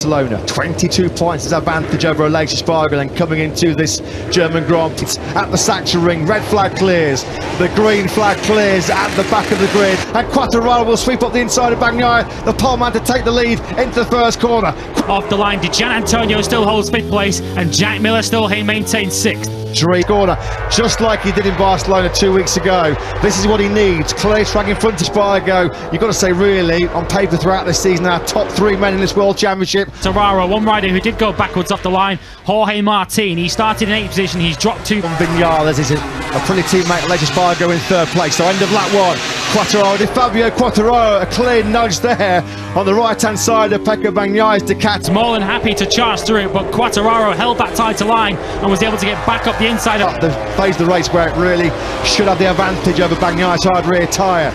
Barcelona, 22 points as advantage over Aleix Espargaro, and coming into this German Grand Prix at the Saxon ring. Red flag clears, the green flag clears at the back of the grid, and Quartararo will sweep up the inside of Bagnaia, the pole man to take the lead into the first corner. Off the line, Gian Antonio still holds 5th place, and Jack Miller still maintains 6th. Corner, just like he did in Barcelona 2 weeks ago. This is what he needs. Clear track in front of Espargaro. You've got to say, really, on paper throughout this season, our top 3 men in this World Championship. Quartararo, one rider who did go backwards off the line, Jorge Martin. He started in 8th position, he's dropped 2. Vinales is a pretty teammate, Aleix Espargaro in 3rd place. So end of lap 1, Quartararo, Di Fabio Quartararo, a clear nudge there on the right-hand side of Pecco Bagnaia's Ducati. More than happy to charge through it, but Quartararo held that tighter line and was able to get back up the inside of the phase of the race where it really should have the advantage over Bagnaia's hard rear tyre.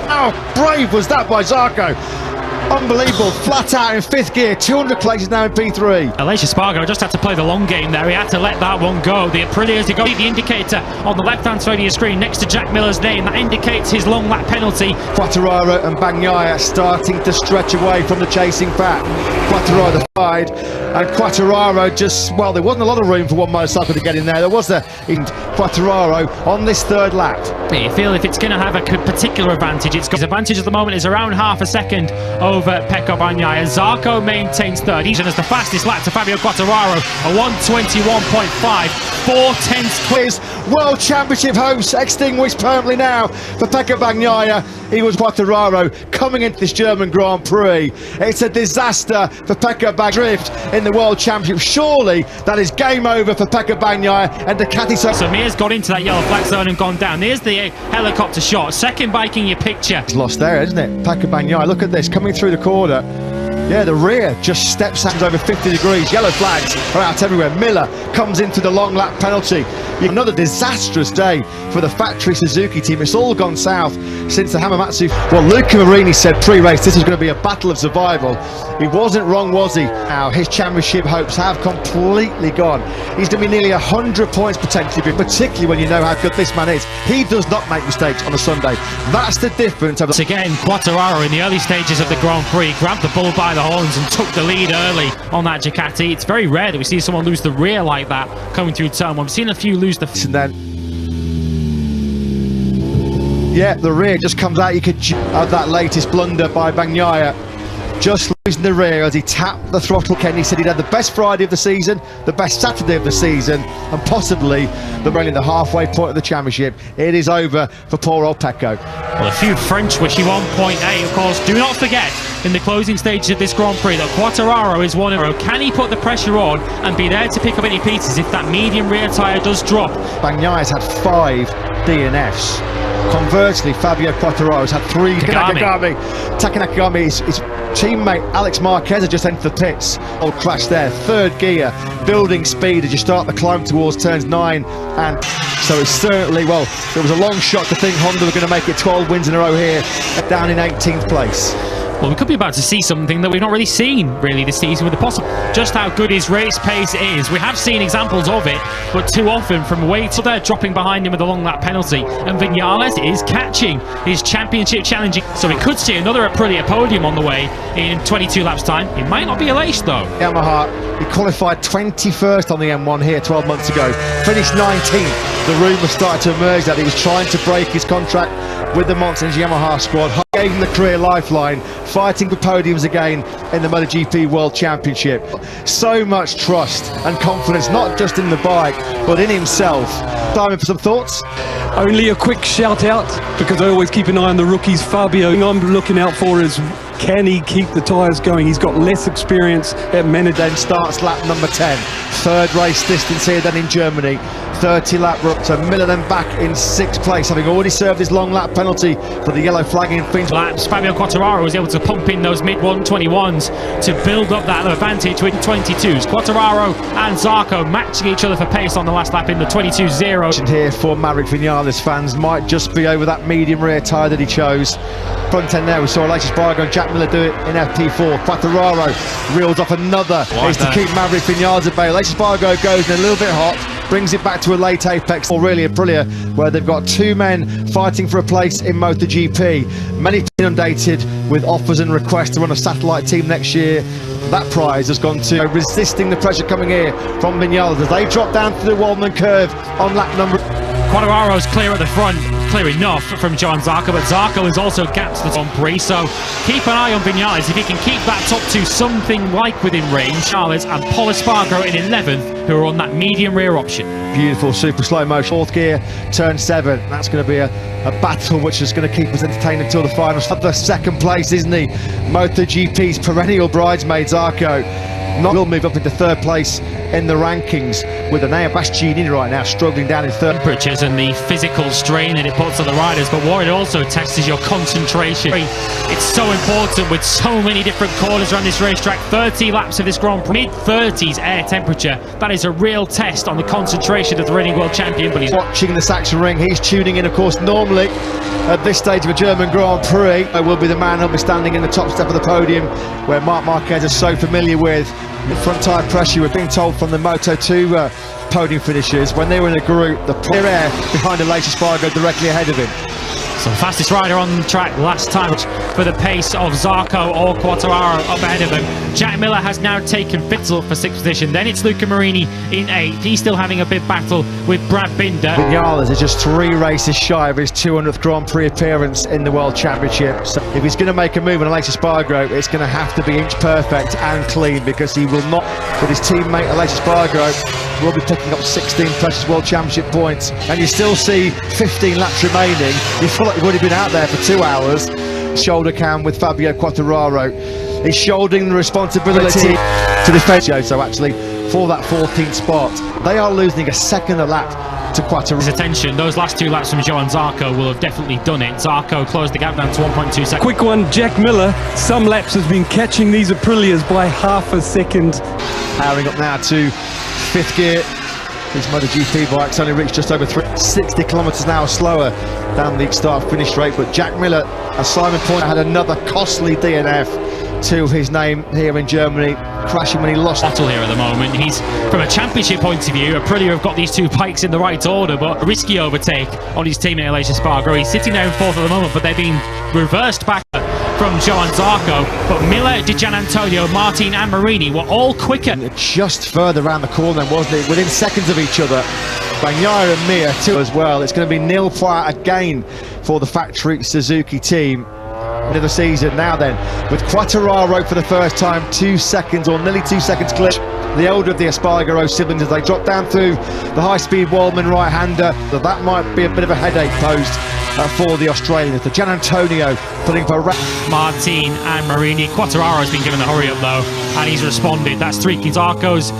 How brave was that by Zarco? Unbelievable, flat out in 5th gear, 200 places now in P3. Aleix Espargaro just had to play the long game there. He had to let that one go. The Aprilia, you got the indicator on the left-hand side of your screen next to Jack Miller's name. That indicates his long lap penalty. Quartararo and Bagnaia starting to stretch away from the chasing pack. Quartararo the side, and Quartararo just, well, there wasn't a lot of room for one motorcycle to get in there. There was Quartararo on this 3rd lap. You feel if it's going to have a particular advantage, it's got his advantage at the moment is around half a second over Pecco Bagnaia. Zarco maintains 3rd. He's as the fastest lap to Fabio Quartararo, a 1:21.5, 4/10 quiz. World Championship hopes extinguished permanently now for Pecco Bagnaia. He was Quartararo coming into this German Grand Prix. It's a disaster for Pecco Bagnaia in the World Championship. Surely that is game over for Pecco Bagnaia and Ducati. So Mir's got into that yellow flag zone and gone down. There's the helicopter shot. Second bike in your picture. He's lost there, isn't it? Pecco Bagnaia, look at this, coming through the corner. Yeah, the rear just steps out over 50 degrees. Yellow flags are out everywhere. Miller comes into the long lap penalty. Another disastrous day for the factory Suzuki team. It's all gone south since the Hamamatsu. Well, Luca Marini said pre-race this was going to be a battle of survival. He wasn't wrong, was he? Now his championship hopes have completely gone. He's going to be nearly 100 points potentially, particularly when you know how good this man is. He does not make mistakes on a Sunday. That's the difference. Again, Quartararo in the early stages of the Grand Prix grabbed the bull by the horns and took the lead early on that Ducati. It's very rare that we see someone lose the rear like that coming through turn 1. We've seen a few lose the... And then, yeah, the rear just comes out. You could have that latest blunder by Bagnaia. Just losing the rear as he tapped the throttle. Kenny said he'd had the best Friday of the season, the best Saturday of the season, and possibly only the halfway point of the championship. It is over for poor old Pecco. Well, a few French wishy 1.8, of course. Do not forget, in the closing stages of this Grand Prix, that Quartararo is one of... Can he put the pressure on and be there to pick up any pieces if that medium rear tyre does drop? Bagnaia's had 5 DNFs. Conversely, Fabio Quartararo has had 3. Taki Nakagami, his teammate Alex Marquez has just entered the pits. Old crash there, 3rd gear, building speed as you start the climb towards turns 9, and so it's certainly, well, there was a long shot to think Honda were going to make it 12 wins in a row here, down in 18th place. Well, we could be about to see something that we've not really seen this season with the possible just how good his race pace is. We have seen examples of it, but too often from way till they're dropping behind him with a long lap penalty, and Vinales is catching his championship challenging. So we could see another Aprilia podium on the way in 22 laps time. It might not be Aleix though. Yamaha, he qualified 21st on the M1 here 12 months ago, finished 19th. The rumour started to emerge that he was trying to break his contract with the Monster Yamaha squad. Gave him the career lifeline, fighting for podiums again in the MotoGP World Championship. So much trust and confidence, not just in the bike, but in himself. Simon, for some thoughts? Only a quick shout out, because I always keep an eye on the rookies. Fabio, I'm looking out for is, can he keep the tyres going? He's got less experience at Menedin. Starts lap number 10. 3rd race distance here then in Germany. 30 lap run. So Miller then back in 6th place, having already served his long lap penalty for the yellow flag in Finch. Laps, Fabio Quartararo was able to pump in those mid-121s to build up that advantage with 22s. Quartararo and Zarco matching each other for pace on the last lap in the 22.0. Here for Maverick Vinales fans might just be over that medium rear tyre that he chose. Front end there, we saw Aleix Espargaro and Jack Miller do it in FP4. Quartararo reels off another. Is to keep Maverick Vinales at bay. Aleix Espargaro goes in a little bit hot. brings it back to a late apex, or really Aprilia, where they've got two men fighting for a place in MotoGP. Many inundated with offers and requests to run a satellite team next year. That prize has gone to resisting the pressure coming here from Vinales as they drop down to the Waldman curve on lap number. Quartararo's clear at the front, clear enough from Johan Zarco, but Zarco is also gapped to the Grand Prix, so keep an eye on Vinales. If he can keep that top two something like within range, Charles and Paul Espargaro in 11th, who are on that medium rear option. Beautiful, super slow motion. Fourth gear, turn 7. That's going to be a battle which is going to keep us entertained until the final. The second place, isn't he? MotoGP's perennial bridesmaid, Zarco. Will move up into third place in the rankings, with Anea Bastianini right now struggling down in third. Temperatures and the physical strain that it puts on the riders, but what it also tests is your concentration. It's so important with so many different corners around this racetrack. 30 laps of this Grand Prix, mid-30s air temperature. That is a real test on the concentration of the reigning world champion. But he's watching the Saxon ring. He's tuning in, of course. Normally at this stage of a German Grand Prix, will be the man who'll be standing in the top step of the podium, where Marc Marquez is so familiar with the front tyre pressure. We're being told from the Moto2 podium finishers, when they were in a group, the clear air behind Aleix Espargaro directly ahead of him. So the fastest rider on the track last time for the pace of Zarco or Quartararo up ahead of them. Jack Miller has now taken Fitzel for 6th position. Then it's Luca Marini in 8th. He's still having a big battle with Brad Binder. Vinales is just 3 races shy of his 200th Grand Prix appearance in the World Championship. So if he's going to make a move on Aleix Espargaro, it's going to have to be inch perfect and clean, because he will not, with his teammate Aleix Espargaro, will be picking up 16 precious World Championship points. And you still see 15 laps remaining. You feel like you've already been out there for 2 hours. Shoulder cam with Fabio Quartararo. He's shouldering the responsibility to defend Joso, actually, for that 14th spot. They are losing a second a lap to Quartararo. His attention, those last 2 laps from Johan Zarco will have definitely done it. Zarco closed the gap down to 1.2 seconds. Quick one, Jack Miller, some laps has been catching these Aprilias by half a second. Powering up now to 5th gear. These MotoGP bikes only reached just over 60 kilometres an hour slower than the start-finish rate, but Jack Miller, as Simon pointed, had another costly DNF to his name here in Germany, crashing when he lost. Battle here at the moment. He's, from a championship point of view, Aprilia have got these 2 bikes in the right order, but a risky overtake on his teammate Aleix Espargaro. He's sitting there in 4th at the moment, but they're being reversed back from Johan Zarco. But Miller, Di Gianantonio, Martin and Marini were all quicker. Just further around the corner, wasn't it? Within seconds of each other. Bagnaia and Mir too as well. It's going to be nil fire again for the factory Suzuki team. End of the season now then, with Quartararo for the first time 2 seconds, or nearly 2 seconds clear. The older of the Espargaro siblings as they drop down through the high-speed Waldman right-hander. So that might be a bit of a headache posed for the Australians. The Gianantonio putting for Martin and Marini. Quartararo's been given the hurry up though, and he's responded. That's 3 Zarco's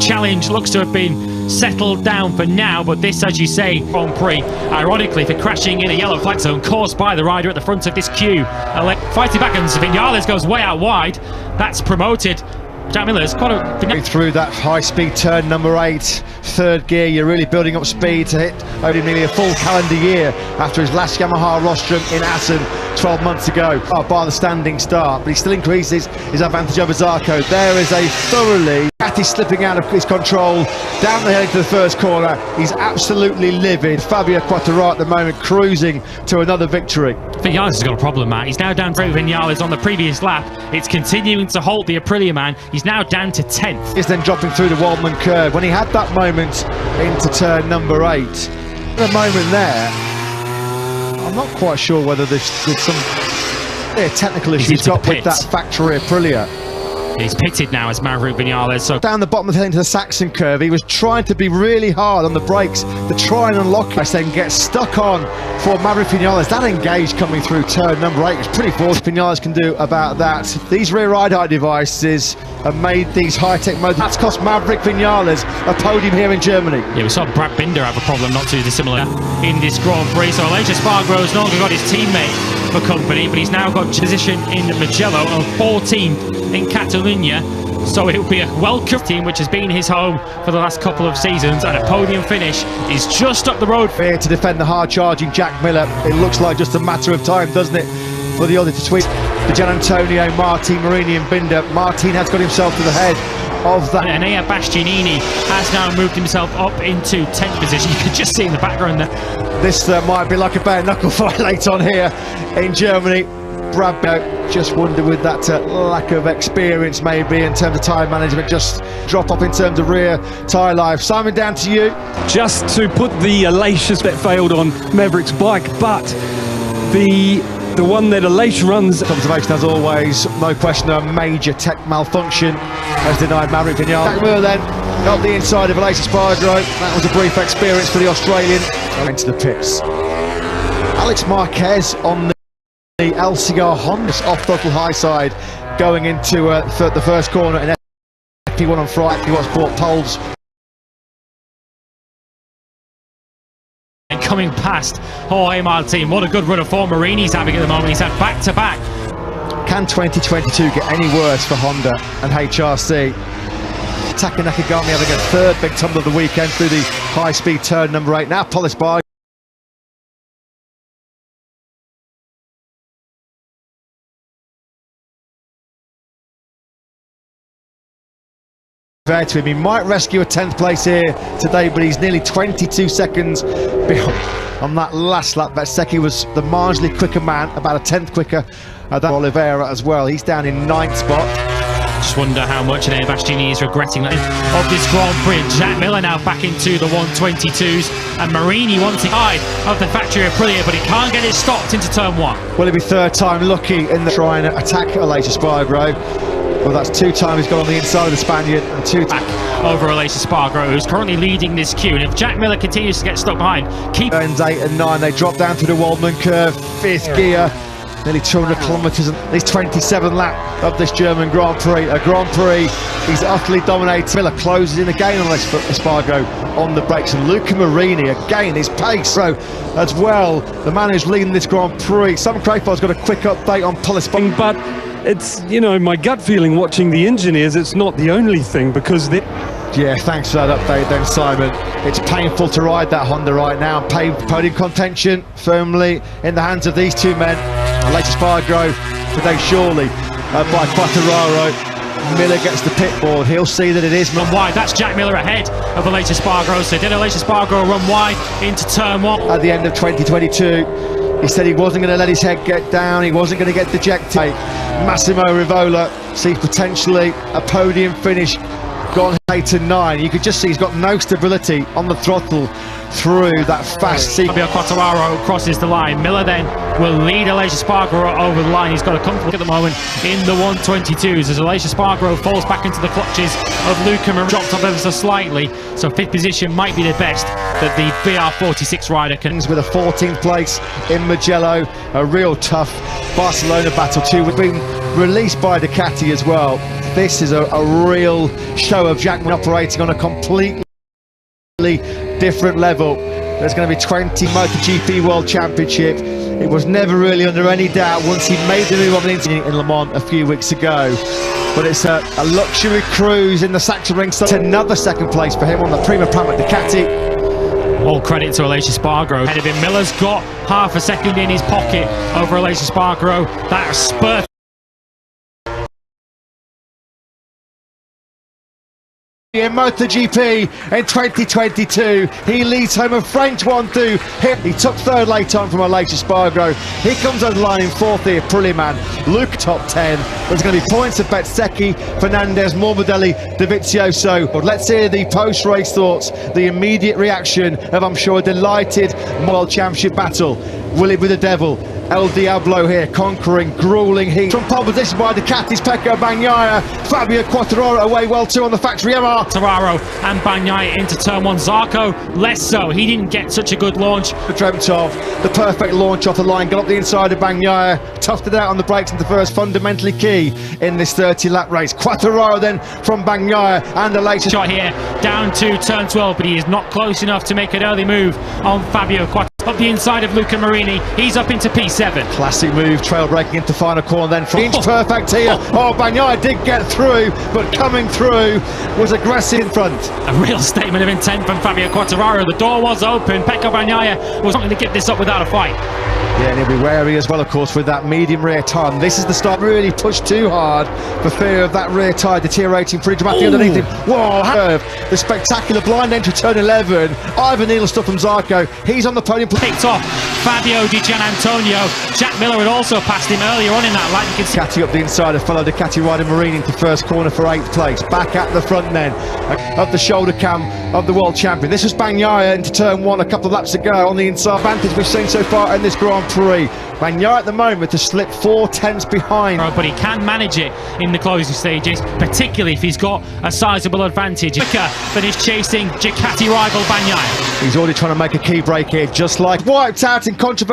challenge looks to have been settled down for now, but this, as you say, Grand Prix, ironically, for crashing in a yellow flag zone caused by the rider at the front of this queue. Fighting back, and Vinales goes way out wide. That's promoted. Jack Miller's quite a... Through that high-speed turn number 8, 3rd gear, you're really building up speed to hit only nearly a full calendar year after his last Yamaha rostrum in Assen 12 months ago. By the standing start, but he still increases his advantage over Zarco. There is a thoroughly... He's slipping out of his control, down the head into the first corner. He's absolutely livid. Fabio Quartararo at the moment cruising to another victory. Vinales has got a problem, Matt. He's now down to Vinales on the previous lap. It's continuing to halt the Aprilia man. He's now down to 10th. He's then dropping through the Waldman curve. When he had that moment into turn number 8, the moment there, I'm not quite sure whether there's some technical issues he's got with that factory Aprilia. He's pitted now as Maverick Vinales. So down the bottom of the hill into the Saxon curve, he was trying to be really hard on the brakes to try and unlock it, then get stuck on for Maverick Vinales. That engage coming through turn number 8 was pretty forced. Vinales can do about that. These rear ride height devices have made these high-tech modes. That's cost Maverick Vinales a podium here in Germany. Yeah, we saw Brad Binder have a problem not too dissimilar in this Grand Prix. So Aleix Espargaro's no longer got his teammate for company, but he's now got position in Mugello and 14th in Catalunya. So it'll be a welcome team, which has been his home for the last couple of seasons, and a podium finish is just up the road. Here to defend the hard-charging Jack Miller. It looks like just a matter of time, doesn't it, for the other to tweet. The Gianantonio, Martin, Marini and Binder. Martin has got himself to the head of that. And Ea Bastianini has now moved himself up into 10th position. You can just see in the background there. This might be like a bare knuckle fight late on here in Germany. Brad just wonder with that lack of experience maybe in terms of tyre management, just drop off in terms of rear tyre life. Simon, down to you. Just to put the Aleix that failed on Maverick's bike, but the one that Aleix runs. Observation as always, no question, a major tech malfunction has denied Maverick Vignale. Jack Miller then got the inside of Aleix Espargaro. That was a brief experience for the Australian. Into the pits. Alex Marquez on the LCR Honda off throttle high side going into the first corner, and FP1 on Friday. What's brought poles. And coming past Jorge Martin, what a good run of form Marini's having at the moment. He's had back-to-back. Can 2022 get any worse for Honda and HRC? Taka Nakagami having a third big tumble of the weekend through the high-speed turn number 8. Now Paul Espargaro. To him. He might rescue a 10th place here today, but he's nearly 22 seconds behind on that last lap. Bezzecchi was the marginally quicker man, about a 10th quicker than Oliveira as well. He's down in 9th spot. Just wonder how much Ea Bastianini is regretting that of this Grand Prix. Jack Miller now back into the 122s, and Marini wanting high of the factory Aprilia, but he can't get it stopped into turn 1. Will it be third time lucky in the trying to attack Aleix Espargaro? Well, that's 2 times he's got on the inside of the Spaniard, and 2 back over Aleix Espargaro, who's currently leading this queue. And if Jack Miller continues to get stuck behind, Turns 8 and 9, they drop down to the Waldman curve, 5th gear, nearly 200 kilometres, and this 27 lap of this German Grand Prix. A Grand Prix he's utterly dominated. Miller closes in again on Espargaro on the brakes, and Luca Marini again, his pace as well. The man who's leading this Grand Prix. Sam Crayford's got a quick update on Paul Espargaro. But it's, you know, my gut feeling watching the engineers, it's not the only thing, because they... Yeah, thanks for that update then, Simon. It's painful to ride that Honda right now. Podium contention firmly in the hands of these two men. Aleix Espargaro today surely by Quartararo. Miller gets the pit board. He'll see that it is run wide. That's Jack Miller ahead of Aleix Espargaro. So did Aleix Espargaro run wide into turn 1? At the end of 2022, he said he wasn't going to let his head get down. He wasn't going to get dejected. Massimo Rivola sees potentially a podium finish. Gone 8 and 9. You could just see he's got no stability on the throttle through that fast seat. Fabio Quartararo crosses the line. Miller then will lead Aleix Espargaro over the line. He's got a comfortable at the moment in the 122s as Aleix Espargaro falls back into the clutches of Luca Marini. Dropped up ever so slightly, so 5th position might be the best that the BR46 rider can. With a 14th place in Mugello, a real tough Barcelona battle too. We've been released by Ducati as well. This is a real show of Jack Miller operating on a completely different level. There's going to be 20 MotoGP World Championship. It was never really under any doubt once he made the move on the internet in Le Mans a few weeks ago. But it's a luxury cruise in the Sachsenring. It's another 2nd place for him on the Prima Prama Ducati. All credit to Aleix Espargaro. Ahead of him, Miller's got half a second in his pocket over Aleix Espargaro. That spurt. In MotoGP in 2022, he leads home a French 1-2. He took 3rd late on from Aleix Espargaro. He comes over the line in 4th here, Aprilia man. Luke top 10. There's going to be points of Bezzecchi, Fernandez, Morbidelli, Dovizioso. Let's hear the post-race thoughts, the immediate reaction of, I'm sure, a delighted World Championship battle. Will it be the devil? El Diablo here, conquering, grueling heat. From pole position by Ducati's Pecco Bagnaia. Fabio Quartararo away well too on the factory MR. Quartararo and Bagnaia into turn 1. Zarco less so. He didn't get such a good launch. Dreamt of the perfect launch off the line. Got up the inside of Bagnaia. Toughed it out on the brakes into first. Fundamentally key in this 30-lap race. Quartararo then from Bagnaia and the latest shot here down to turn 12, but he is not close enough to make an early move on Fabio Quartararo. Up the inside of Luca Marini, he's up into P7. Classic move, trail braking into final corner, then from inch perfect here. Oh, Bagnaia did get through, but coming through was aggressive in front. A real statement of intent from Fabio Quartararo. The door was open. Pecco Bagnaia was not going to get this up without a fight. Yeah, and he'll be wary as well, of course, with that medium rear tyre. And this is the start, really pushed too hard for fear of that rear tyre deteriorating pretty dramatically underneath him. Whoa, curve. The spectacular blind entry turn 11. Ivan Neal stuff from Zarco. He's on the podium. Picked off Fabio Di Gianantonio. Jack Miller had also passed him earlier on in that lap. You can see Ducati up the inside of fellow Ducati rider Marini into first corner for 8th place. Back at the front then of the shoulder cam of the world champion. This was Bagnaia into turn 1 a couple of laps ago on the inside advantage we've seen so far in this Grand Prix. Bagnaia at the moment to slip 4 tenths behind. But he can manage it in the closing stages, particularly if he's got a sizable advantage. Quicker than his chasing Ducati rival Bagnaia. He's already trying to make a key break here, just like wiped out in controversy.